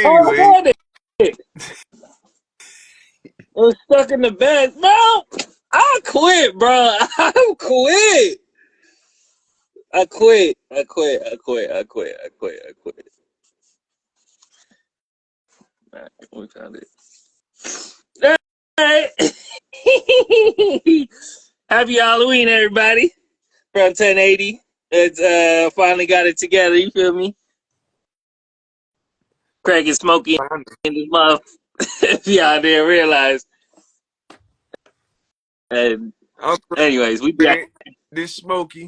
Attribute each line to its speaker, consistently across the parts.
Speaker 1: Oh,
Speaker 2: Anyway,
Speaker 1: it was stuck in the bed, bro. I quit, bro. I quit. I quit. I quit. I quit. I quit. I quit. I quit. All right, we found it. All right. Happy Halloween, everybody. From 1080. It's finally got it together. You feel me? Craig and Smokey in this month. If y'all didn't realize. And
Speaker 2: I'm
Speaker 1: anyways, we back.
Speaker 2: this Smokey.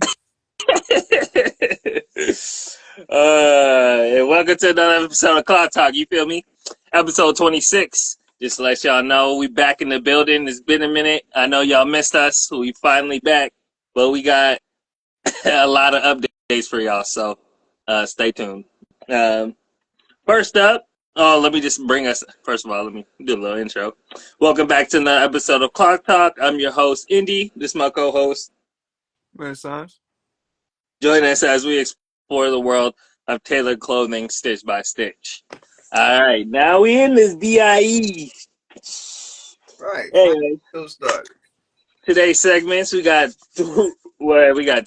Speaker 1: And welcome to another episode of Clock Talk. You feel me? Episode 26. Just to let y'all know, we back in the building. It's been a minute. I know y'all missed us. We finally back, but we got a lot of updates for y'all. So stay tuned. First up, let me just bring us. First of all, let me do a little intro. Welcome back to another episode of Clock Talk. I'm your host, Indy. This is my co-host.
Speaker 2: Renaissance.
Speaker 1: Join us as we explore the world of tailored clothing stitch by stitch. All right, now we in this DIE.
Speaker 2: Right.
Speaker 1: Anyway,
Speaker 2: Start.
Speaker 1: today's segments, we got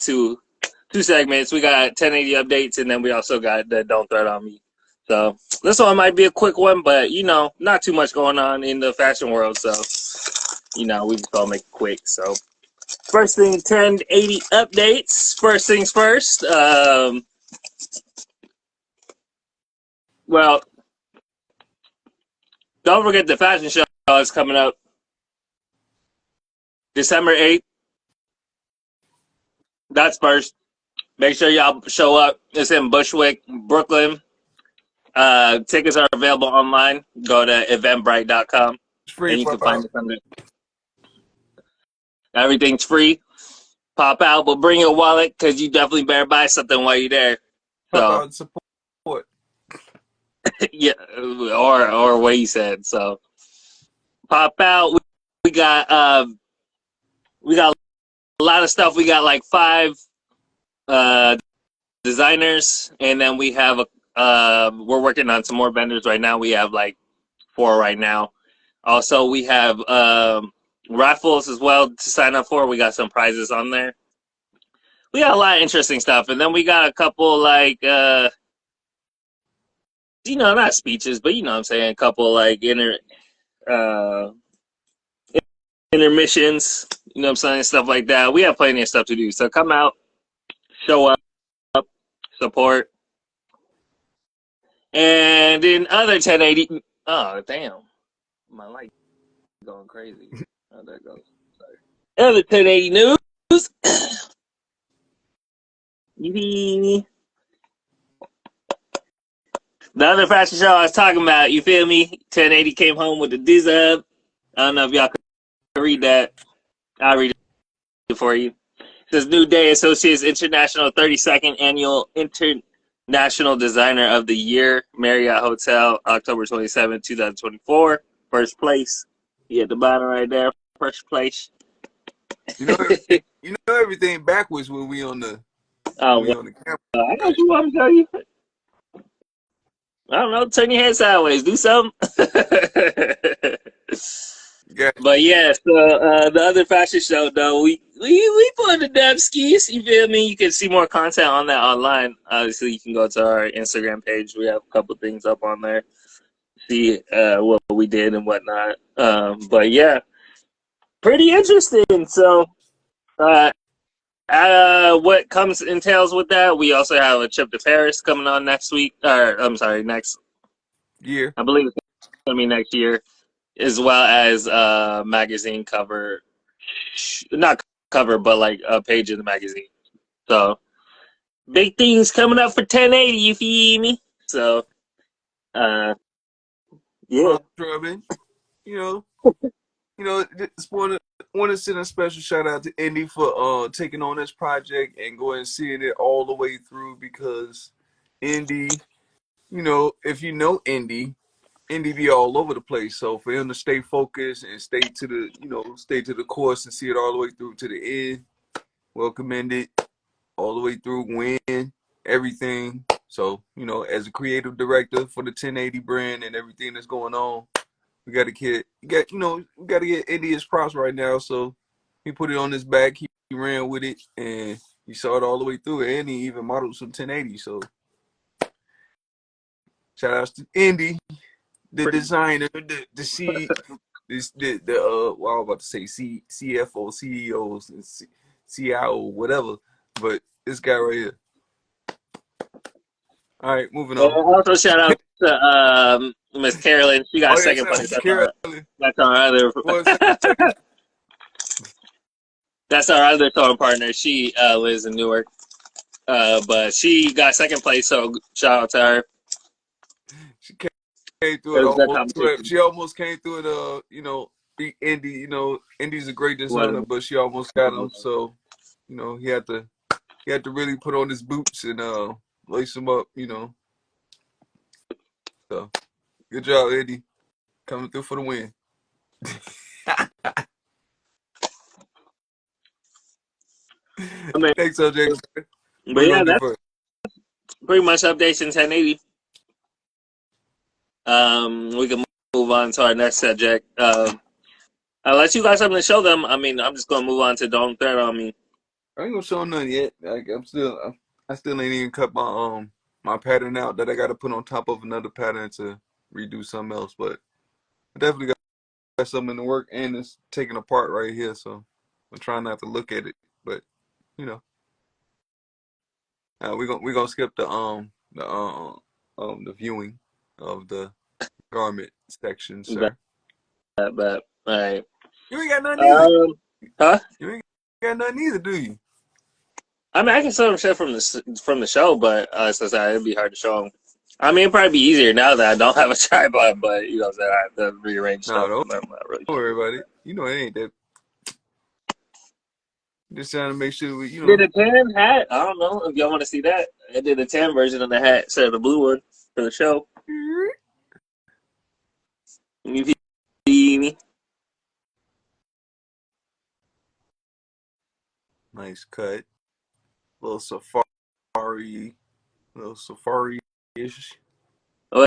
Speaker 1: two segments. We got 1080 updates, and then we also got the Don't Threat on Me. So this one might be a quick one, but not too much going on in the fashion world. So we just gonna make it quick. So first thing, 1080 updates. First things first. Well, don't forget the fashion show is coming up December 8th. That's first. Make sure y'all show up. It's in Bushwick, Brooklyn. Tickets are available online. Go to eventbrite.com
Speaker 2: It's free.
Speaker 1: and you can find it under. Everything's free. Pop out, but bring your wallet because you definitely better buy something while you're there.
Speaker 2: Pop out support.
Speaker 1: Yeah, or what he said. So pop out. We got a lot of stuff. We got like 5 designers, and then we have we're working on some more vendors right now. We have like 4 right now. Also, we have raffles as well to sign up for. We got some prizes on there. We got a lot of interesting stuff, and then we got a couple like not speeches, but what I'm saying, a couple like intermissions, what I'm saying, stuff like that. We have plenty of stuff to do. So come out, show up, support. And in other 1080, oh damn, my light is going crazy. How that goes? Sorry. Other 1080 news. The other fashion show I was talking about, you feel me? 1080 came home with the Dizub. I don't know if y'all can read that. I'll read it for you. It says New Day Associates International 32nd Annual International Designer of the Year, Marriott Hotel, October 27, 2024. First place. You at the bottom right there. First place.
Speaker 2: You know everything backwards when we on the
Speaker 1: On the camera. I know what you want to tell you. I don't know. Turn your head sideways. Do something.
Speaker 2: Yeah.
Speaker 1: But yeah, so the other fashion show though, we put the dev skis. You feel me? You can see more content on that online. Obviously, you can go to our Instagram page. We have a couple things up on there. See what we did and whatnot. But yeah, pretty interesting. So, what entails with that? We also have a trip to Paris coming on next week. Or I'm sorry, next
Speaker 2: year.
Speaker 1: I believe it's gonna be next year, as well as magazine cover, not cover, but like a page of the magazine. So big things coming up for 1080. You feel me? So, yeah.
Speaker 2: Just want to send a special shout out to Indy for taking on this project and going and seeing it all the way through, because Indy, if you know Indy be all over the place. So for him to stay focused and stay to the course and see it all the way through to the end, well commended, all the way through, win everything. So, as a creative director for the 1080 brand and everything that's going on, we got to we got to get Indy his props right now. So he put it on his back. He ran with it, and he saw it all the way through. And he even modeled some 1080. So shout outs to Indy, the designer, the C, well, I was about to say CFO, CEOs, and CIO, whatever. But this guy right here. All right, moving
Speaker 1: And
Speaker 2: on.
Speaker 1: also shout out to Miss Carolyn. She got
Speaker 2: Oh yeah,
Speaker 1: second
Speaker 2: shout out
Speaker 1: place.
Speaker 2: to Carolyn.
Speaker 1: That's our other.
Speaker 2: Well, second.
Speaker 1: That's our other throwing partner. She lives in Newark, but she got second place. So shout out to her.
Speaker 2: She came through
Speaker 1: It
Speaker 2: it
Speaker 1: was good
Speaker 2: almost.
Speaker 1: competition.
Speaker 2: She almost came through it. Beat Indy. Indy's a great designer, but she almost got him. So, he had to really put on his boots and lace him up. So good job, Indy, coming through for the win.
Speaker 1: I mean,
Speaker 2: Thanks, OJ. What
Speaker 1: but
Speaker 2: you
Speaker 1: yeah,
Speaker 2: gonna do
Speaker 1: that's
Speaker 2: first?
Speaker 1: pretty much updates in 1080. We can move on to our next subject. Unless you got something to show them, I mean, I'm just gonna move on to Don't Threat on Me.
Speaker 2: I ain't gonna show nothing yet. I still ain't even cut my pattern out that I got to put on top of another pattern to redo something else. But I definitely got something in the work, and it's taken apart right here. So I'm trying not to look at it. But you know, we gonna skip the viewing of the garment section, sir.
Speaker 1: But all right.
Speaker 2: You ain't got nothing either.
Speaker 1: Huh?
Speaker 2: You ain't got nothing either, do you?
Speaker 1: I mean, I can show them shit from the show, but as I said, it'd be hard to show them. I mean, it'd probably be easier now that I don't have a tripod, but you know, that I have to rearrange
Speaker 2: No,
Speaker 1: stuff.
Speaker 2: don't
Speaker 1: I'm not really
Speaker 2: worry
Speaker 1: sure.
Speaker 2: about it. It ain't that. Just trying to make sure we.
Speaker 1: Did a tan hat? I don't know if y'all want to see that. I did a tan version of the hat instead of the blue one for the show. You see me?
Speaker 2: Nice cut. Little safari, ish.
Speaker 1: I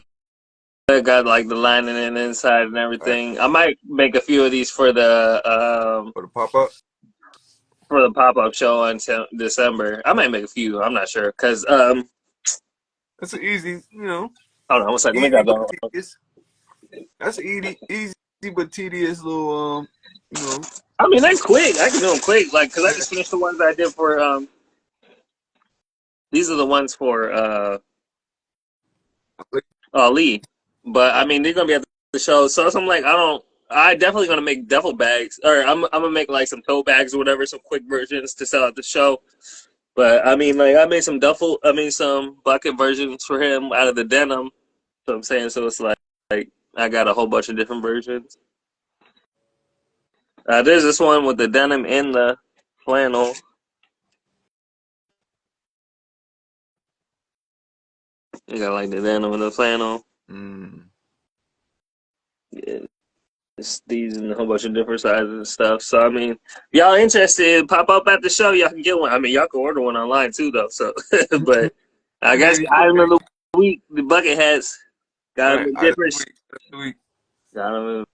Speaker 1: got like the lining in the inside and
Speaker 2: Right.
Speaker 1: everything. I might make a few of these
Speaker 2: For the pop up.
Speaker 1: for the pop up show on December. I might make a few. I'm not sure because
Speaker 2: That's an easy,
Speaker 1: hold on one second. Let me
Speaker 2: easy
Speaker 1: grab
Speaker 2: but
Speaker 1: that.
Speaker 2: tedious. That's an easy but tedious little
Speaker 1: I mean, they're quick. I can do them quick, like because I just finished the ones I did for. These are the ones for Ali, but I mean they're gonna be at the show. So I'm like, I definitely gonna make duffel bags, or I'm gonna make like some tote bags or whatever, some quick versions to sell at the show. But I mean, like I made some bucket versions for him out of the denim. So I'm saying, so it's like I got a whole bunch of different versions. There's this one with the denim in the flannel. You got like the denim and the flannel. Yeah, it's these in a whole bunch of different sizes and stuff. So I mean, y'all interested? Pop up at the show. Y'all can get one. I mean, y'all can order one online too, though. So, but I
Speaker 2: You
Speaker 1: guess
Speaker 2: ready?
Speaker 1: I remember week the bucket hats
Speaker 2: All
Speaker 1: got them
Speaker 2: right,
Speaker 1: in
Speaker 2: out of
Speaker 1: different.
Speaker 2: the week.
Speaker 1: Got them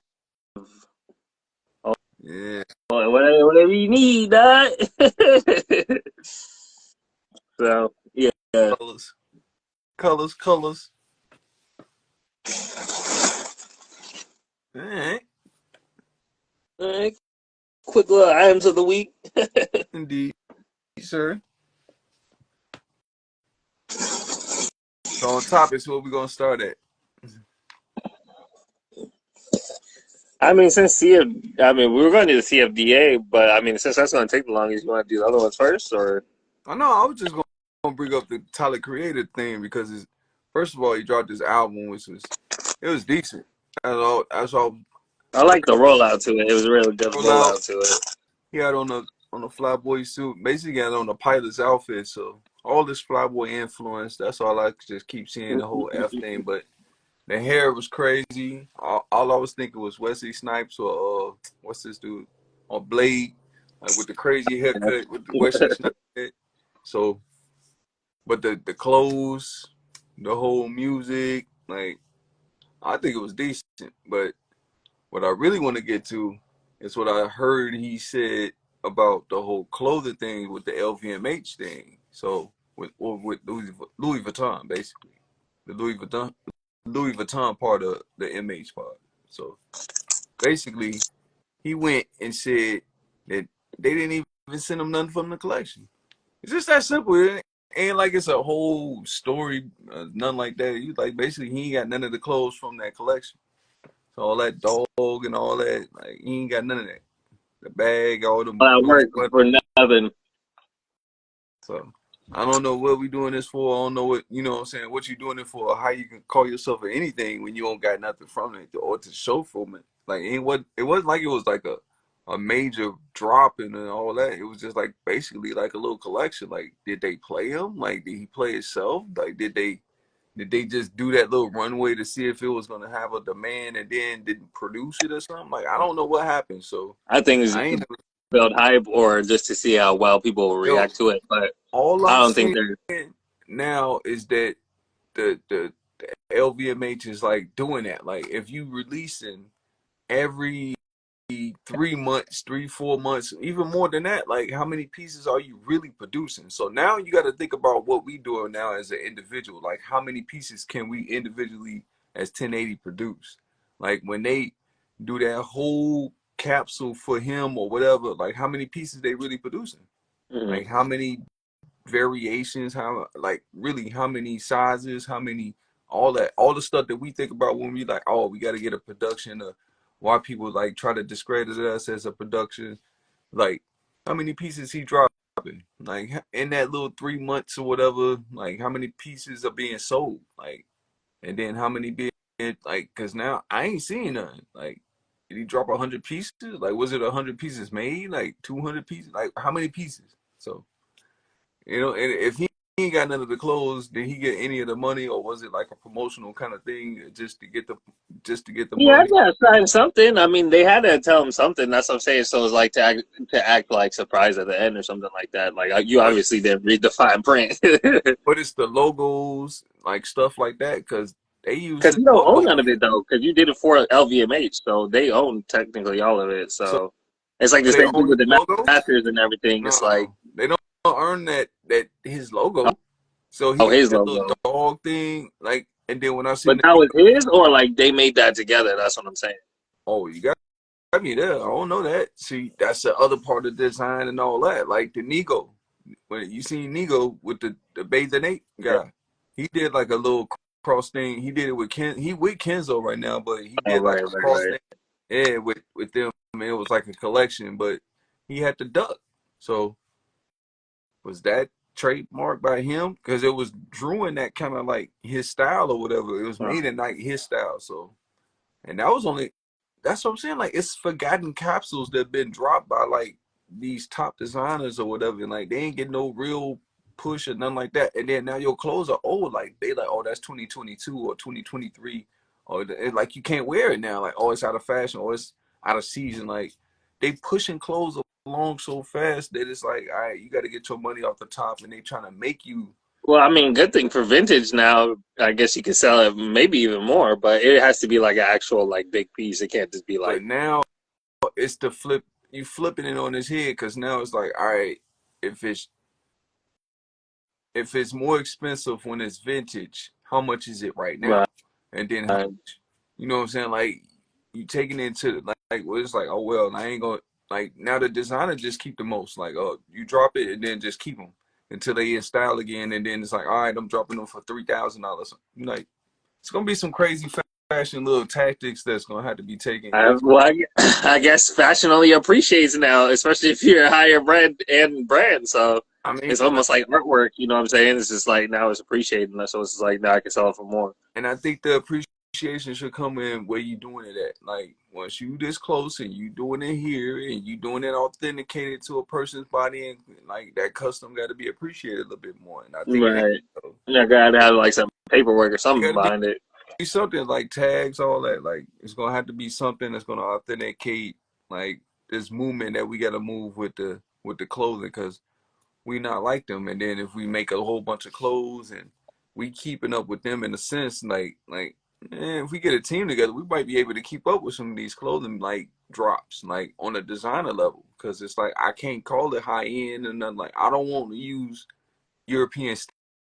Speaker 2: Yeah.
Speaker 1: whatever you need, dog. So yeah.
Speaker 2: Colors. All right.
Speaker 1: All right. Quick little items of the week.
Speaker 2: Indeed, sir. So on top is where we're gonna start at.
Speaker 1: I mean, I mean, we were going to do the CFDA, but I mean, since that's going to take the longest, you want to do the other ones first, or?
Speaker 2: I know I was just gonna bring up the Tyler Creator thing because first of all he dropped this album which was decent. That's all
Speaker 1: I like the rollout to it. It was a really good
Speaker 2: roll out.
Speaker 1: rollout to it.
Speaker 2: He had on a flyboy suit, basically had on a pilot's outfit. So all this flyboy influence. That's all I just keep seeing the whole F thing. But the hair was crazy. All I was thinking was Wesley Snipes or what's this dude or Blade, like with the crazy haircut with the Wesley Snipes head. So, but the clothes, the whole music. Like, I think it was decent. But what I really want to get to is what I heard he said about the whole clothing thing with the LVMH thing. So with Louis Vuitton, basically the Louis Vuitton part of the MH part. So basically, he went and said that they didn't even send him nothing from the collection. It's just that simple. It ain't like it's a whole story, nothing like that. You like basically he ain't got none of the clothes from that collection. So all that dog and all that, like he ain't got none of that. The bag, all them
Speaker 1: I
Speaker 2: blue
Speaker 1: work
Speaker 2: sweaters.
Speaker 1: for nothing.
Speaker 2: So I don't know what we doing this for. I don't know what what I'm saying, what you doing it for, or how you can call yourself anything when you don't got nothing from it or to show from it. Like it wasn't like it was like a major drop and all that. It was just like basically like a little collection. Like did they play him? Like did he play himself? Like did they just do that little runway to see if it was gonna have a demand and then didn't produce it or something? Like I don't know what happened. So
Speaker 1: I think it's
Speaker 2: I
Speaker 1: just to
Speaker 2: ain't
Speaker 1: build hype or just to see how well people will
Speaker 2: yo,
Speaker 1: react to it. But
Speaker 2: all
Speaker 1: I
Speaker 2: I'm
Speaker 1: don't think
Speaker 2: saying
Speaker 1: they're.
Speaker 2: now is that the LVMH is like doing that. Like if you releasing every 3 months, 4 months, even more than that, like how many pieces are you really producing? So now you got to think about what we doing now as an individual. Like how many pieces can we individually as 1080 produce? Like when they do that whole capsule for him or whatever, like how many pieces they really producing?
Speaker 1: Mhm.
Speaker 2: Like how many variations, how like really how many sizes, how many all the stuff that we think about when we like, oh, we got to get a production of why people like try to discredit us as a production. Like how many pieces he dropping? Like in that little 3 months or whatever, like how many pieces are being sold? Like and then how many being like because now I ain't seeing none. Like did he drop 100 pieces? Like was it 100 pieces made? Like 200 pieces? Like how many pieces? So and if he ain't got none of the clothes, did he get any of the money, or was it like a promotional kind of thing just to get the
Speaker 1: Yeah, I
Speaker 2: money?
Speaker 1: guess trying something. I mean, they had to tell him something. That's what I'm saying. So it's like to act like surprised at the end or something like that. Like you
Speaker 2: But
Speaker 1: obviously didn't read the fine print
Speaker 2: but it's the logos, like stuff like that, because they use
Speaker 1: because
Speaker 2: his
Speaker 1: you don't own
Speaker 2: logo.
Speaker 1: none of it though. Because you did it for LVMH, so they own technically all of it.
Speaker 2: So
Speaker 1: So it's like the
Speaker 2: they
Speaker 1: same thing
Speaker 2: own his
Speaker 1: with the
Speaker 2: logo.
Speaker 1: masters and everything. It's like
Speaker 2: No, they don't earn that his logo. So he
Speaker 1: oh,
Speaker 2: got
Speaker 1: his
Speaker 2: that little
Speaker 1: logo.
Speaker 2: dog thing, like, and then when I
Speaker 1: But
Speaker 2: seen
Speaker 1: that
Speaker 2: the
Speaker 1: was his, or like they made that together. That's what I'm saying.
Speaker 2: oh, you got me there. I don't know that. See, that's the other part of the design and all that, like the Nego. When you see Nego with the Bathing
Speaker 1: Yeah.
Speaker 2: guy, he did like a little cross thing. He did it with Ken. He with Kenzo right now, but he
Speaker 1: Oh,
Speaker 2: did like
Speaker 1: right,
Speaker 2: a
Speaker 1: right,
Speaker 2: cross
Speaker 1: right.
Speaker 2: thing. Yeah, with them. I mean, it was like a collection, but he had the duck. So was that trademarked by him? Because it was Drew in that kind of like his style or whatever. It was
Speaker 1: Oh.
Speaker 2: made in like his style. So and that was only that's what I'm saying. Like it's forgotten capsules that have been dropped by like these top designers or whatever, and like they ain't get no real push or nothing like that. And then now your clothes are old. Like they like, oh, that's 2022 or 2023, or like you can't wear it now. Like oh, it's out of fashion or it's out of season. Like they pushing clothes along so fast that it's like, all right, you got to get your money off the top, and they trying to make you.
Speaker 1: Well, I mean, good thing for vintage now. I guess you could sell it maybe even more, but it has to be like an actual like big piece. It can't just be
Speaker 2: But
Speaker 1: like
Speaker 2: now it's the flip. You flipping it on his head because now it's like, all right, if it's more expensive when it's vintage, how much is it right
Speaker 1: right.
Speaker 2: now? And then how much? You know what I'm saying? Like you taking it to like well, it's like, oh well, I ain't gonna like now the designer just keep the most. Like, oh, you drop it and then just keep them until they in style again, and then it's like, all right, I'm dropping them for $3,000. Like it's gonna be some crazy fashion little tactics that's gonna have to be taken.
Speaker 1: Well, I guess fashion only appreciates now, especially if you're a higher brand. So
Speaker 2: I mean,
Speaker 1: it's almost like artwork. You know what I'm saying? It's just like now it's appreciating. So it's just like now I can sell it for more.
Speaker 2: and I think the appreciation should come in where you doing it at. Like once you this close and you doing it here and you doing it authenticated to a person's body and like that custom got to be appreciated a little bit more. And I think
Speaker 1: Right. And I gotta have like some paperwork or
Speaker 2: it got
Speaker 1: something
Speaker 2: to
Speaker 1: behind it.
Speaker 2: be something like tags, all that. Like it's gonna have to be something that's gonna authenticate like this movement that we got to move with the clothing because we not like them. And then if we make a whole bunch of clothes and we keeping up with them in a sense. Like if we get a team together, we might be able to keep up with some of these clothing like drops, like on a designer level. Because it's like I can't call it high end and nothing. Like I don't want to use European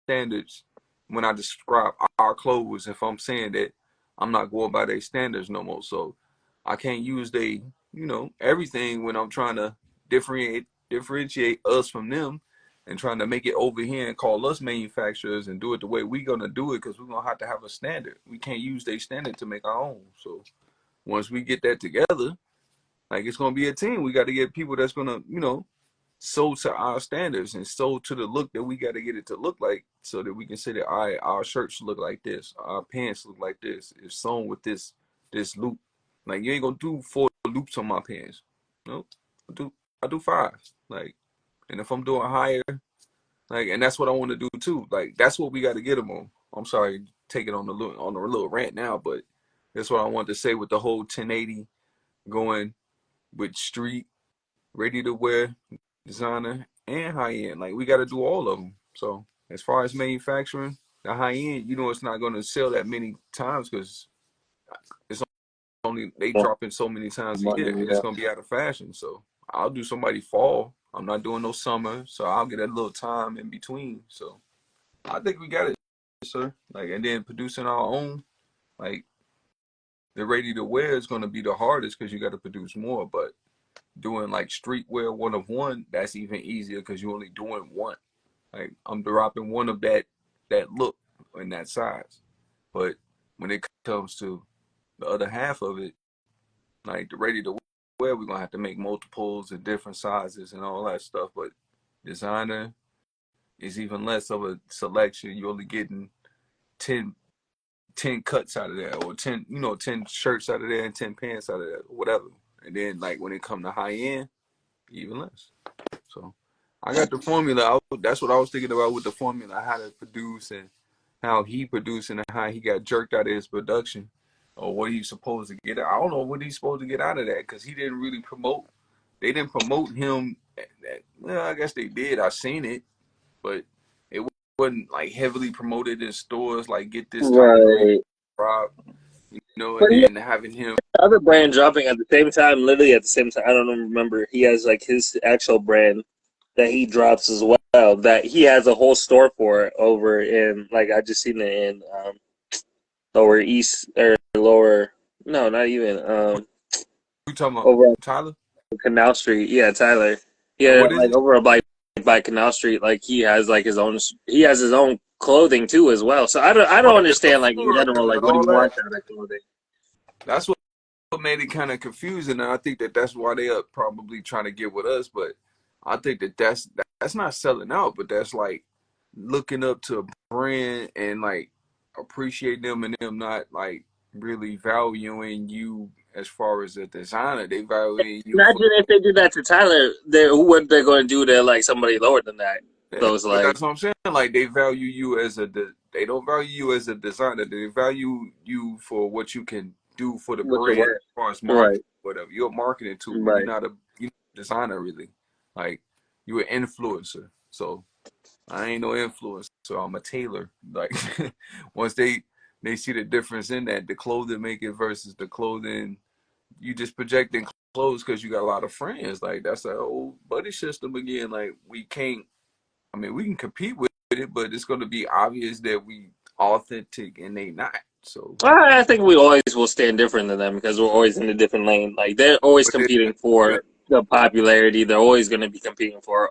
Speaker 2: standards when I describe our clothes. If I'm saying that I'm not going by their standards no more, so I can't use they, everything when I'm trying to differentiate us from them and trying to make it over here and call us manufacturers and do it the way we're gonna do it because we're gonna have to have a standard. We can't use their standard to make our own. So once we get that together, like it's gonna be a team. We got to get people that's gonna, sold to our standards and sold to the look that we got to get it to look like so that we can say that all right, our shirts look like this, our pants look like this, it's sewn with this loop. Like you ain't gonna do 4 loops on my pants. Nope. I do 5. Like, and if I'm doing higher, like, and that's what I want to do too. Like that's what we got to get them on. I'm sorry, taking on a little rant now, but that's what I wanted to say with the whole 1080 going with street, ready to wear, designer, and high end. Like we got to do all of them. So as far as manufacturing, the high end, it's not going to sell that many times because it's only they drop in so many times a year,
Speaker 1: Money,
Speaker 2: and it's
Speaker 1: yeah.
Speaker 2: going to be out of fashion. So I'll do somebody fall. I'm not doing no summer, so I'll get a little time in between. So I think we got it, sir. Like, and then producing our own, like the ready to wear is going to be the hardest because you got to produce more, but doing like streetwear one of one, that's even easier because you're only doing one. Like I'm dropping one of that look in that size. But when it comes to the other half of it, like the ready to wear, we're gonna have to make multiples and different sizes and all that stuff. But designer is even less of a selection. You're only getting 10, 10 cuts out of there, or 10, 10 shirts out of there and 10 pants out of there, whatever. And then like when it come to high end, even less. So I got the formula. That's what I was thinking about with the formula, how to produce and how he produced and how he got jerked out of his production or what he's supposed to get out. I don't know what he's supposed to get out of that because he didn't really promote. They didn't promote him. Well, I guess they did. I seen it, but it wasn't like heavily promoted in stores. Like get this Tyler Green
Speaker 1: Right.
Speaker 2: drop,
Speaker 1: But
Speaker 2: and
Speaker 1: he has
Speaker 2: then having him.
Speaker 1: another brand dropping at the same time, literally at the same time. I don't remember. He has like his actual brand that he drops as well. That he has a whole store for over in like I just seen it in lower east or lower. No, not even
Speaker 2: You talking about
Speaker 1: over
Speaker 2: Tyler?
Speaker 1: Canal Street. Yeah, Tyler. Yeah,
Speaker 2: What is
Speaker 1: like
Speaker 2: it?
Speaker 1: over by Canal Street. Like he has like his own. He has his own clothing too as well. So I don't
Speaker 2: Right, the
Speaker 1: understand like in general
Speaker 2: floral
Speaker 1: like
Speaker 2: and
Speaker 1: what he
Speaker 2: all that.
Speaker 1: wants out of clothing.
Speaker 2: That's what made it kind of confusing, and I think that's why they are probably trying to get with us. But I think that's not selling out, but that's like looking up to a brand and like appreciate them and them not like really valuing you as far as a designer. They value you for
Speaker 1: Imagine if they did that to Tyler. What they're going to do to like somebody lower than that.
Speaker 2: yeah,
Speaker 1: So it's
Speaker 2: but
Speaker 1: like
Speaker 2: that's what I'm saying. Like they value you as they don't value you as a designer. They value you for what you can do for the
Speaker 1: what you're
Speaker 2: brand as
Speaker 1: wearing.
Speaker 2: far as
Speaker 1: Right.
Speaker 2: marketing, whatever. You're a marketing tool. You're
Speaker 1: Right.
Speaker 2: not a designer really. Like you're an influencer. So I ain't no influencer. So I'm a tailor. Like once they see the difference in that, the clothing making versus the clothing, you just projecting clothes because you got a lot of friends. Like that's a old buddy system again. Like we can't. I mean, we can compete with it, but it's going to be obvious that we authentic and they not. So,
Speaker 1: I think we always will stand different than them because we're always in a different lane. Like they're always
Speaker 2: but then,
Speaker 1: competing
Speaker 2: yeah,
Speaker 1: for the popularity. They're always going to be competing for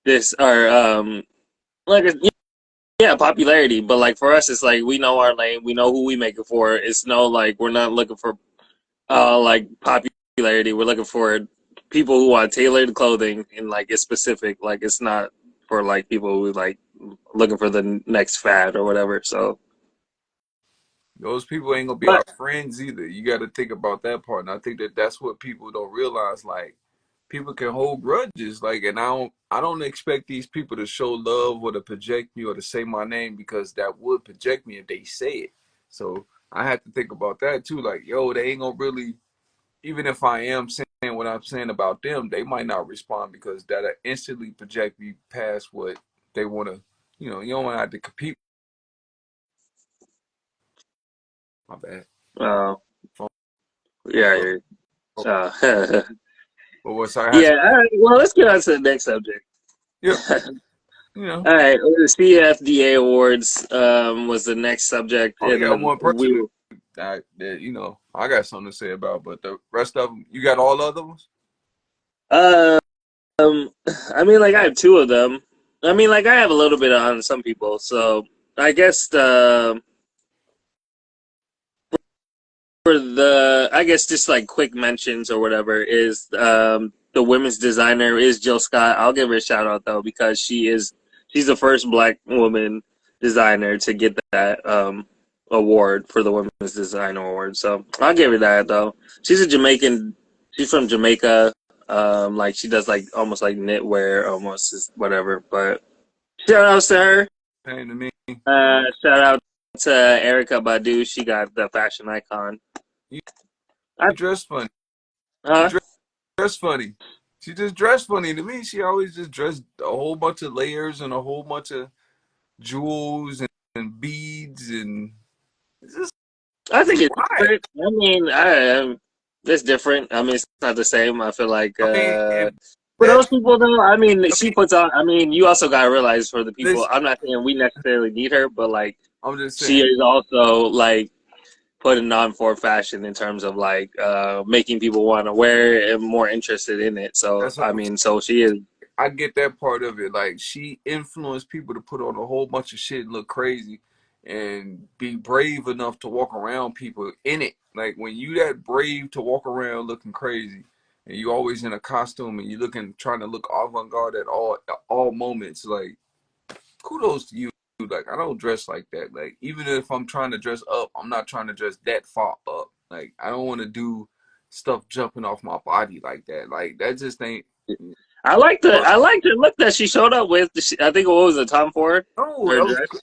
Speaker 1: this or like yeah popularity. But like for us, it's like we know our lane. We know who we make it for. It's no like we're not looking for like popularity. We're looking for people who want tailored clothing and like it's specific. Like it's not for like people who like looking for the next fad or whatever. So.
Speaker 2: those people ain't gonna be
Speaker 1: But
Speaker 2: our friends either. You got to think about that part, and I think that that's what people don't realize. Like, people can hold grudges. Like, and I don't expect these people to show love or to project me or to say my name because that would project me if they say it. So I have to think about that too. Like, yo, they ain't gonna really even if I am saying what I'm saying about them, they might not respond because that'll instantly project me past what they want to. You don't want to have to compete My bad.
Speaker 1: Oh,
Speaker 2: Phone
Speaker 1: yeah,
Speaker 2: call.
Speaker 1: yeah.
Speaker 2: But what's I had?
Speaker 1: Yeah. All right. Well, let's get on to the next subject.
Speaker 2: Yep. You know,
Speaker 1: All right. The CFDA Awards was the next subject,
Speaker 2: I only
Speaker 1: and
Speaker 2: got
Speaker 1: then
Speaker 2: one person that I got something to say about, but the rest of them, you got all other ones.
Speaker 1: um, I mean, like I have two of them. I mean, like I have a little bit on some people, so I guess I guess just like quick mentions or whatever is the women's designer is Jill Scott. I'll give her a shout out though because she's the first black woman designer to get that award for the women's designer award. So I'll give her that though. She's a Jamaican. She's from Jamaica. Like she does like almost like knitwear, almost is whatever. But shout outs to her.
Speaker 2: Pain to me.
Speaker 1: Shout out to Erica Badu. She got the fashion icon.
Speaker 2: You,
Speaker 1: I,
Speaker 2: you dress funny. You
Speaker 1: huh?
Speaker 2: dress funny. She just dressed funny to me. She always just dressed a whole bunch of layers and a whole bunch of jewels and beads and it's just
Speaker 1: I think it's
Speaker 2: why?
Speaker 1: different. I mean, it's different. I mean, it's not the same. I feel like
Speaker 2: I mean, if
Speaker 1: for those
Speaker 2: that
Speaker 1: people though, I mean,
Speaker 2: I
Speaker 1: she
Speaker 2: mean,
Speaker 1: puts on. I mean, you also gotta realize for the people.
Speaker 2: listen,
Speaker 1: I'm not saying we necessarily need her, but like
Speaker 2: I'm just
Speaker 1: she
Speaker 2: saying.
Speaker 1: is also like putting on for fashion in terms of like making people want to wear it and more interested in it. So
Speaker 2: That's what
Speaker 1: I
Speaker 2: I'm
Speaker 1: mean, so she is.
Speaker 2: I get that part of it. Like she influenced people to put on a whole bunch of shit and look crazy and be brave enough to walk around people in it. Like when you that brave to walk around looking crazy and you always in a costume and you looking trying to look avant garde at all moments, like kudos to you. Like I don't dress like that. Like even if I'm trying to dress up, I'm not trying to dress that far up. Like I don't want to do stuff jumping off my body like that. Like that just ain't plus.
Speaker 1: I like the look that she showed up with. I think what was it, Tom Ford?
Speaker 2: Oh,
Speaker 1: Her
Speaker 2: that was
Speaker 1: dress,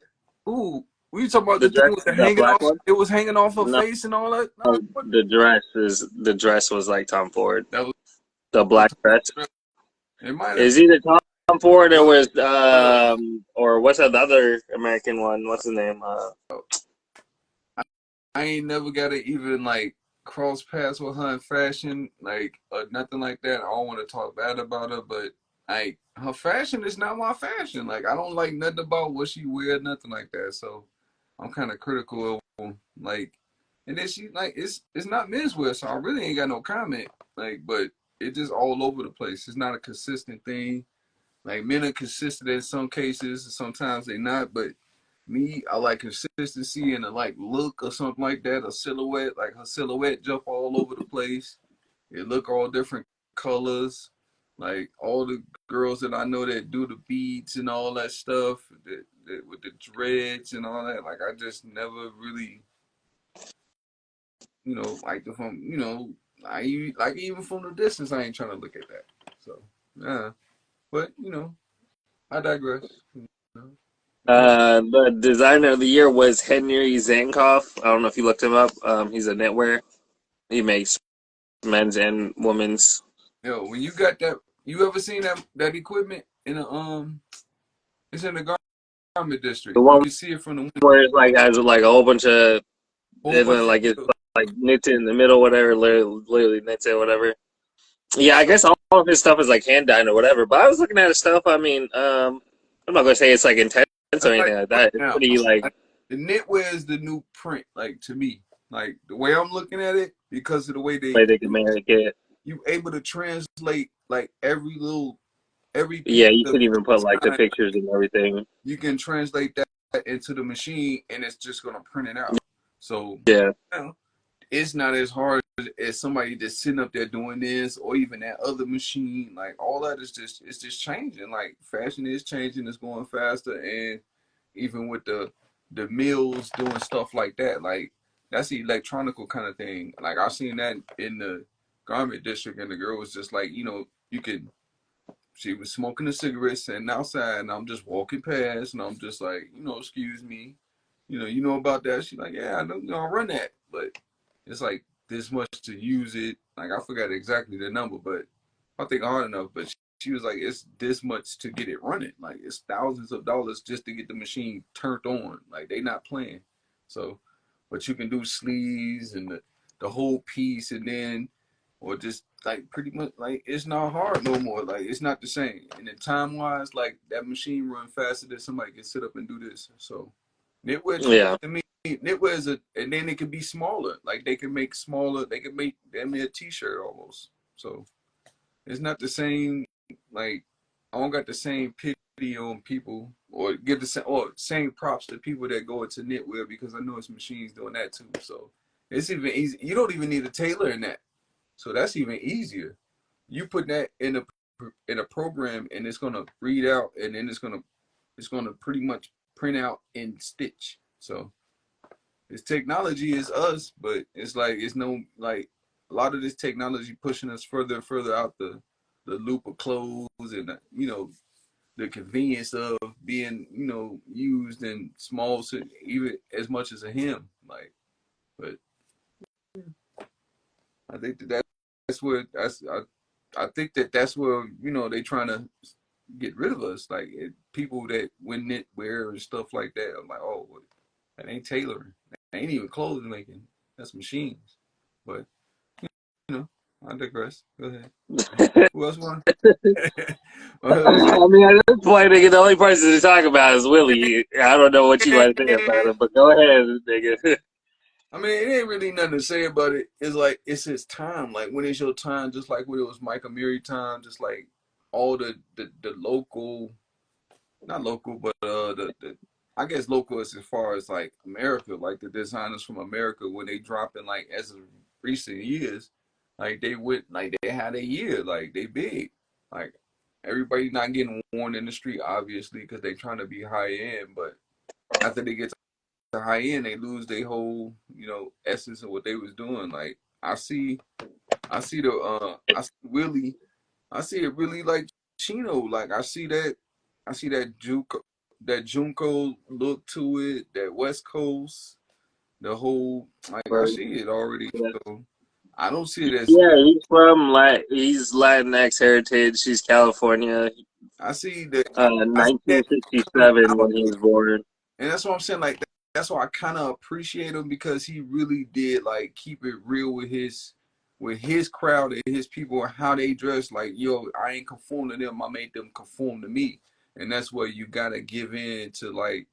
Speaker 2: ooh. We talking about
Speaker 1: the
Speaker 2: the
Speaker 1: dress,
Speaker 2: thing with the
Speaker 1: the
Speaker 2: hanging
Speaker 1: black
Speaker 2: off.
Speaker 1: one.
Speaker 2: It was hanging off her
Speaker 1: No,
Speaker 2: face and all that. No, what?
Speaker 1: the dress was like Tom Ford.
Speaker 2: That
Speaker 1: The
Speaker 2: was.
Speaker 1: black dress
Speaker 2: It might have.
Speaker 1: is either Tom Ford or was
Speaker 2: Uh,
Speaker 1: or what's that the other American one? What's his name?
Speaker 2: I ain't never got to even like cross paths with her in fashion, like nothing like that. I don't want to talk bad about her, but like her fashion is not my fashion. Like I don't like nothing about what she wear, nothing like that. So I'm kind of critical of like, and then she like it's not menswear, so I really ain't got no comment. Like, but it just all over the place. It's not a consistent thing. Like men are consistent in some cases, sometimes they not, but me, I like consistency and a like look or something like that, a silhouette, like her silhouette jump all over the place. It look all different colors. Like all the girls that I know that do the beads and all that stuff, that with the dreads and all that. Like I just never really, like the from, I like even from the distance, I ain't trying to look at that. So, yeah. But I digress. You know,
Speaker 1: The designer of the year was Henry Zankoff. I don't know if you looked him up. He's a knitwear. He makes men's and women's.
Speaker 2: Yo, when you got that, you ever seen that equipment in it's in the garment
Speaker 1: The
Speaker 2: district. You
Speaker 1: one
Speaker 2: can see it from the window.
Speaker 1: where it's like has like a whole bunch of
Speaker 2: Whole
Speaker 1: and then
Speaker 2: bunch
Speaker 1: like
Speaker 2: of
Speaker 1: it's like knitted in the middle, whatever, literally knitted, whatever. Yeah, I
Speaker 2: so
Speaker 1: guess all of his stuff is like hand dyed or whatever. But I was looking at his stuff. I mean, I'm not gonna say it's like intense or
Speaker 2: that's like
Speaker 1: anything like
Speaker 2: print
Speaker 1: that. It's
Speaker 2: now.
Speaker 1: pretty like
Speaker 2: Like, the knitwear is the new print. Like to me, like the way I'm looking at it, because of the way
Speaker 1: way they can make it.
Speaker 2: you able to translate like every piece
Speaker 1: Yeah, you
Speaker 2: of
Speaker 1: could even put like the
Speaker 2: design.
Speaker 1: pictures and everything.
Speaker 2: You can translate that into the machine, and it's just gonna print it out. So.
Speaker 1: Yeah.
Speaker 2: It's not as hard as somebody that's sitting up there doing this or even that other machine. Like all that is just it's just changing. Like fashion is changing, it's going faster, and even with the mills doing stuff like that, like that's the electronical kind of thing. Like I seen that in the garment district, and the girl was just like, you can. She was smoking a cigarette, sitting outside, and I'm just walking past, and I'm just like, excuse me, you know about that? She's like, yeah, I know, I run that, but it's like this much to use it. Like I forgot exactly the number, but I think hard enough. But she was like, it's this much to get it running. Like it's thousands of dollars just to get the machine turned on. Like they not playing. So but you can do sleeves and the whole piece, and then or just like pretty much like it's not hard no more. Like it's not the same. And then time wise, like that machine run faster than somebody can sit up and do this. So knitwear
Speaker 1: Yeah.
Speaker 2: to me, knitwear is and then it can be smaller. Like they can make smaller. They can make damn near a t-shirt almost. So it's not the same. Like I don't got the same pity on people or give the same props to people that go into knitwear because I know it's machines doing that too. So it's even easy. You don't even need a tailor in that. So that's even easier. You put that in a program and it's gonna read out and then it's gonna pretty much print out and stitch. So this technology is us, but it's like it's no like a lot of this technology pushing us further and further out the loop of clothes and the convenience of being used in small even as much as a hem like but I think that's where I think that's where they trying to get rid of us like people that win knitwear and stuff like that. I'm like, oh, that ain't tailoring, that ain't even clothes making, that's machines. But you know, I digress. Go ahead. Who else want?
Speaker 1: I mean, at this point, nigga, the only person to talk about is Willie. I don't know what you want to say about it, but go ahead, nigga.
Speaker 2: I mean, it ain't really nothing to say about it. It's like it's his time. Like when is your time? Just like when it was Mike Amiri time. Just like all the local, not local, but the I guess local is as far as like America. Like the designers from America when they drop in like as of recent years, like they went like they had a year. Like they big. Like everybody not getting worn in the street obviously because they trying to be high end, but after they get to high end, they lose their whole, essence of what they was doing. Like I see Willie, I see it really like Chino. Like I see that Junko look to it, that West Coast, the whole like I see it already. So I don't see it as
Speaker 1: Yeah, he's Latinx heritage. He's California.
Speaker 2: I see that I see that coming
Speaker 1: 1967
Speaker 2: out.
Speaker 1: when he was born.
Speaker 2: And that's what I'm saying. Like that's why I kind of appreciate him because he really did like keep it real with his crowd and his people and how they dress. Like yo, I ain't conform to them. I made them conform to me, and that's where you gotta give in to like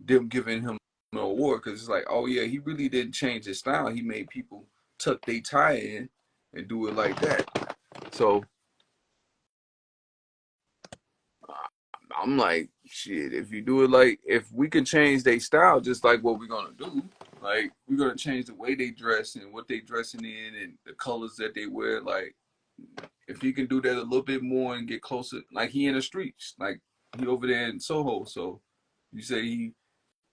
Speaker 2: them giving him an award because it's like, oh yeah, he really didn't change his style. He made people tuck their tie in and do it like that. So I'm like, shit, if you do it like, if we can change their style, just like what we're gonna do, like we're gonna change the way they dress and what they dressing in and the colors that they wear. Like, if he can do that a little bit more and get closer, like he in the streets, like he over there in Soho. So you say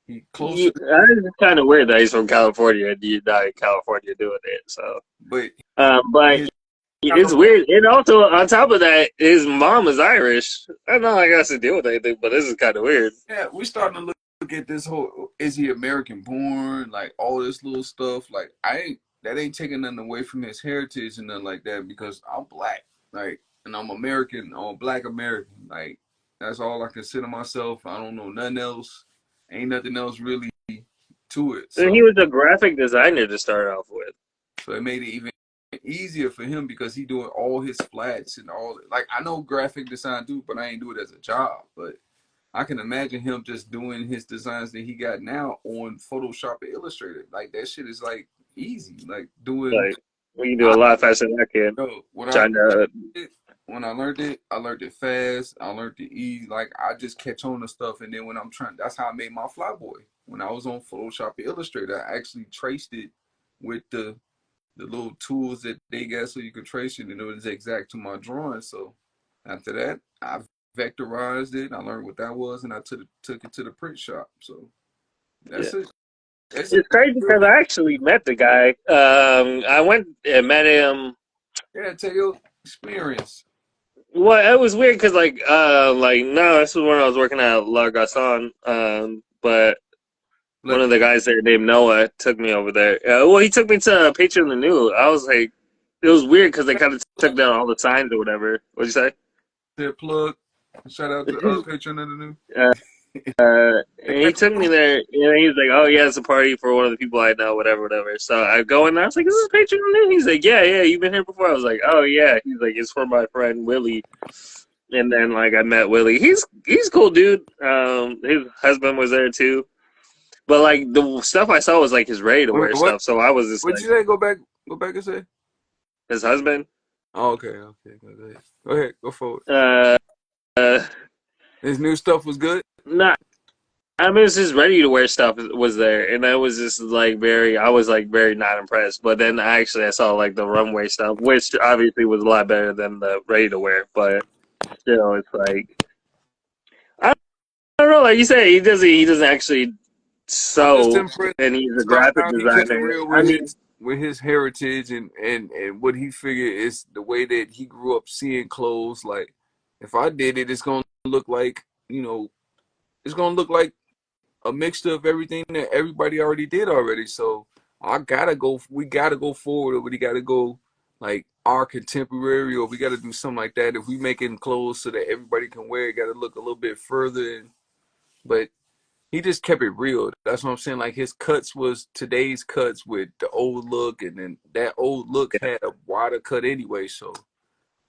Speaker 2: he closer,
Speaker 1: It's kind of weird that he's from California and you're not in California doing it. So,
Speaker 2: but
Speaker 1: but
Speaker 2: his
Speaker 1: it's weird. And also, on top of that, his mom is Irish. I don't know I got to deal with anything, but this is kind of weird.
Speaker 2: yeah, we starting to look at this whole is he American born, like all this little stuff. Like I ain't that ain't taking nothing away from his heritage and nothing like that because I'm black, like, and I'm American, I'm a black American. Like that's all I consider myself. I don't know nothing else. Ain't nothing else really to it.
Speaker 1: And he
Speaker 2: So
Speaker 1: was a graphic designer to start off with.
Speaker 2: so it made it even easier for him because he doing all his flats and all like I know graphic design too, but I ain't do it as a job. But I can imagine him just doing his designs that he got now on Photoshop and Illustrator. Like that shit is like easy. Like doing,
Speaker 1: Like, we can do a
Speaker 2: I
Speaker 1: lot faster than I can.
Speaker 2: know
Speaker 1: Trying to,
Speaker 2: I learned it fast. I learned it easy. Like I just catch on to stuff, and then when I'm trying, that's how I made my Flyboy. When I was on Photoshop and Illustrator, I actually traced it with the little tools that they got so you could trace it, and it was exact to my drawing. So after that, I vectorized it. I learned what that was, and I took it to the print shop. So
Speaker 1: yeah.
Speaker 2: that's it. That's it.
Speaker 1: It's crazy because I actually met the guy. I went and met him.
Speaker 2: Yeah, tell your experience.
Speaker 1: Well, it was weird because no, this was when I was working at La Garçon. But one
Speaker 2: Let
Speaker 1: of the guys there named Noah took me over there. Well, he took me to Patreon the New. I was like, it was weird because they kind of took down all the signs or whatever. What'd you say?
Speaker 2: the plug. Shout out to Patron of the New.
Speaker 1: And he took me there, and he was like, "Oh yeah, it's a party for one of the people I know, whatever, whatever." So I go in there. I was like, "This is Patreon." He's like, "Yeah, yeah, you've been here before." I was like, "Oh yeah." He's like, "It's for my friend Willie." And then like I met Willie. He's cool, dude. His husband was there too. But like the stuff I saw was like his ready to
Speaker 2: Wait,
Speaker 1: wear
Speaker 2: what?
Speaker 1: stuff. So I was just
Speaker 2: What'd
Speaker 1: like
Speaker 2: you say? Go back and say.
Speaker 1: his husband.
Speaker 2: Oh, okay, okay, go ahead. Go ahead, go forward.
Speaker 1: Uh, uh
Speaker 2: His new stuff was good.
Speaker 1: not. I mean, it's just ready to wear stuff was there, and I was just like very. I was like very not impressed. But then I saw like the runway stuff, which obviously was a lot better than the ready to wear. But still, it's like I don't know. Like you say, he doesn't actually
Speaker 2: I'm just
Speaker 1: sew,
Speaker 2: impressed
Speaker 1: and he's a
Speaker 2: by
Speaker 1: graphic
Speaker 2: how he kept it
Speaker 1: designer.
Speaker 2: real
Speaker 1: I mean,
Speaker 2: with his heritage and what he figured is the way that he grew up seeing clothes. Like, if I did it, it's gonna look like it's gonna look like a mixture of everything that everybody already did already. So I gotta go. We gotta go forward, or we gotta go like our contemporary, or we gotta do something like that. If we making clothes so that everybody can wear, it gotta look a little bit further. But he just kept it real. That's what I'm saying. Like his cuts was today's cuts with the old look, and then that old look had a wider cut anyway. So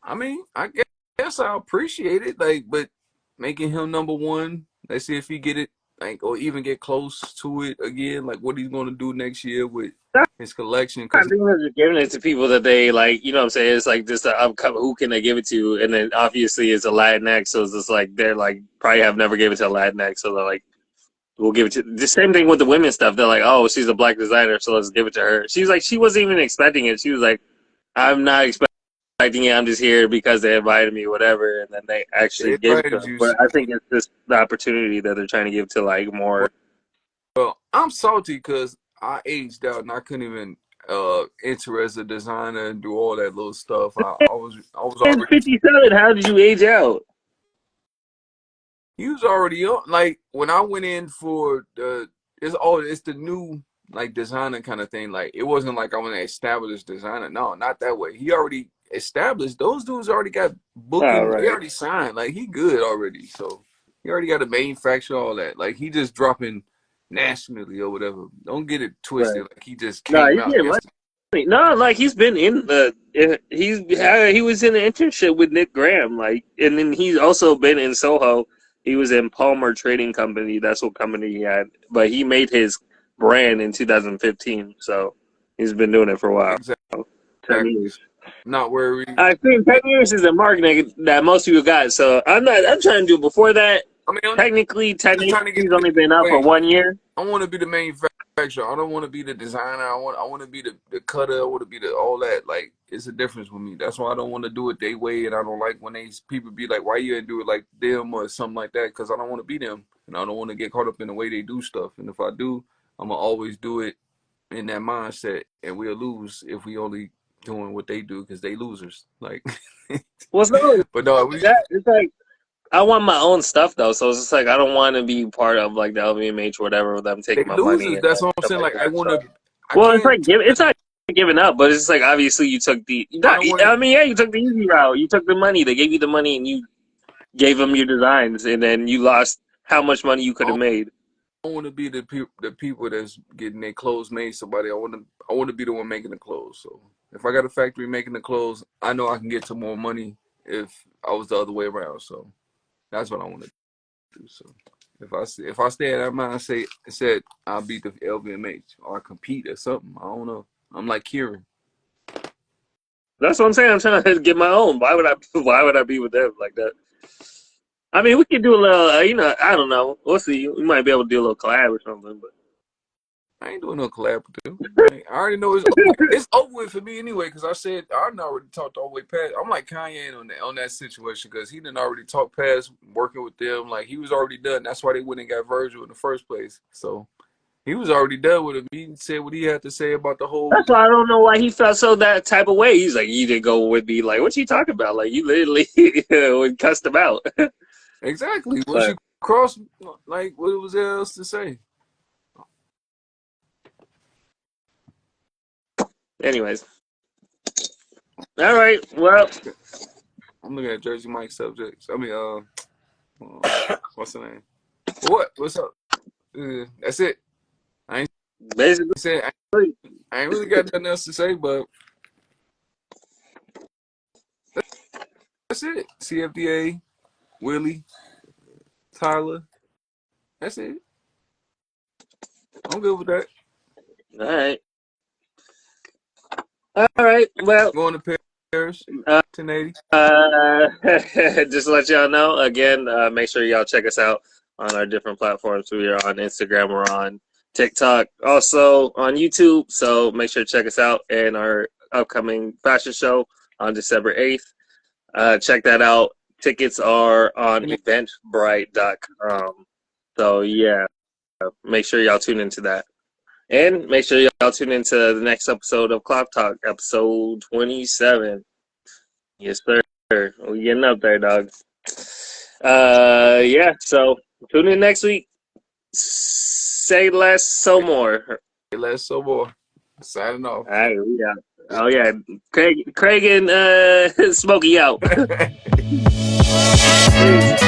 Speaker 2: I mean, I guess I appreciate it. Like, but making him number one, let's see if he get it, like, or even get close to it again. Like, what he's gonna do next year with his collection?
Speaker 1: I
Speaker 2: Because
Speaker 1: think they're just giving it to people that they like. You know what I'm saying? It's like just an upcoming. Who can they give it to? And then obviously it's a Latinx, so it's just like they're like probably have never gave it to a Latinx, so they're like, we'll give it to the same thing with the women's stuff. They're like, oh, she's a black designer, so let's give it to her. She's like, she wasn't even expecting it. She was like, I'm not expecting it. I'm just here because they invited me, whatever. And then they
Speaker 2: they
Speaker 1: actually gave it to
Speaker 2: invited
Speaker 1: her.
Speaker 2: you.
Speaker 1: But I think it's just the opportunity that they're trying to give to like more.
Speaker 2: Well, I'm salty because I aged out and I couldn't even enter as a designer and do all that little stuff. I was
Speaker 1: And
Speaker 2: already
Speaker 1: 57, how did you age out?
Speaker 2: he was already on. Like when I went in for it's the new like designer kind of thing. Like it wasn't like I want to establish designer. No, not that way. He already established. Those dudes already got
Speaker 1: Oh,
Speaker 2: booking. They
Speaker 1: right.
Speaker 2: already signed. Like he good already. So he already got a manufacturer, all that. Like he just dropping nationally or whatever. Don't get it twisted.
Speaker 1: Right.
Speaker 2: Like he just
Speaker 1: No,
Speaker 2: came
Speaker 1: he's
Speaker 2: out
Speaker 1: getting
Speaker 2: yesterday.
Speaker 1: money. No, like he's been in the he was in an internship with Nick Graham, like, and then he's also been in Soho. He was in Palmer Trading Company. That's what company he had, but he made his brand in 2015. So he's been doing it for a while, ten
Speaker 2: Exactly.
Speaker 1: years.
Speaker 2: So not worried.
Speaker 1: I think 10 years is a mark that most people got. So I'm not. I'm trying to do it before that.
Speaker 2: I mean,
Speaker 1: Technically,
Speaker 2: I'm just
Speaker 1: 10 years.
Speaker 2: trying to get
Speaker 1: He's
Speaker 2: it
Speaker 1: only been out for
Speaker 2: away.
Speaker 1: 1 year.
Speaker 2: I want to be the manufacturer. I don't want to be the designer. I want to be the cutter. I want to be the all that. Like it's a difference with me. That's why I don't want to do it their way, and I don't like when they people be like, "Why you didn't do it like them or something like that?" Because I don't want to be them, and I don't want to get caught up in the way they do stuff. And if I do, I'm gonna always do it in that mindset, and we'll lose if we only doing what they do because they losers. Like,
Speaker 1: Well, so
Speaker 2: but no, we
Speaker 1: that it's like I want my own stuff though, so it's just like I don't want to be part of like the LVMH or whatever with them
Speaker 2: they
Speaker 1: taking my money
Speaker 2: losers.
Speaker 1: and
Speaker 2: That's what I'm
Speaker 1: stuff
Speaker 2: saying.
Speaker 1: like
Speaker 2: Like I
Speaker 1: that.
Speaker 2: want
Speaker 1: So,
Speaker 2: to. I
Speaker 1: well, it's
Speaker 2: can't.
Speaker 1: like it's not giving up, but it's just like obviously you took the.
Speaker 2: I
Speaker 1: Not,
Speaker 2: don't want to.
Speaker 1: I mean, yeah, you took the easy route. You took the money. They gave you the money, and you gave them your designs, and then you lost how much money you could have made.
Speaker 2: I want to be the people that's getting their clothes made. Somebody I want to be the one making the clothes. So if I got a factory making the clothes, I know I can get to more money if I was the other way around. So that's what I want to do. So if I stay at that mindset, said I'll beat the LVMH or I compete or something. I don't know. I'm like Kieran.
Speaker 1: That's what I'm saying. I'm trying to get my own. Why would I? Why would I be with them like that? I mean, we could do a little. I don't know. We'll see. We might be able to do a little collab or something. But
Speaker 2: I ain't doing no collab with them. I already know it's over with for me anyway. Because I said I done already talked all the way past. I'm like Kanye on that situation because he didn't already talk past working with them. Like he was already done. That's why they went and got Virgil in the first place. So he was already done with him. He said what he had to say about the whole.
Speaker 1: that's why I don't know why he felt so that type of way. He's like, you didn't go with me. Like, what you talking about? Like, you literally cussed him out.
Speaker 2: Exactly. Once
Speaker 1: But
Speaker 2: you cross, like what was there else to say?
Speaker 1: anyways, all right. Well,
Speaker 2: I'm looking at Jersey Mike subjects. I mean, what's the name? What? What's up? That's it. I ain't
Speaker 1: Basically,
Speaker 2: saying I ain't really got nothing else to say, but that's it. CFDA, Willie, Tyler. That's it. I'm good with that.
Speaker 1: all right. All right. Well,
Speaker 2: Going to Paris,
Speaker 1: uh,
Speaker 2: 1080.
Speaker 1: just to let y'all know again. Make sure y'all check us out on our different platforms. We are on Instagram. We're on TikTok, also on YouTube. So make sure to check us out and our upcoming fashion show on December 8th. Check that out. Tickets are on eventbrite.com. So yeah, make sure y'all tune into that. And make sure y'all tune into the next episode of Clock Talk, episode 27. Yes, sir. We getting up there, dog. Yeah, so tune in next week. Say less, so more.
Speaker 2: Let's so more. Signing off.
Speaker 1: All right, we got. Oh yeah, Craig and Smokey out. Peace.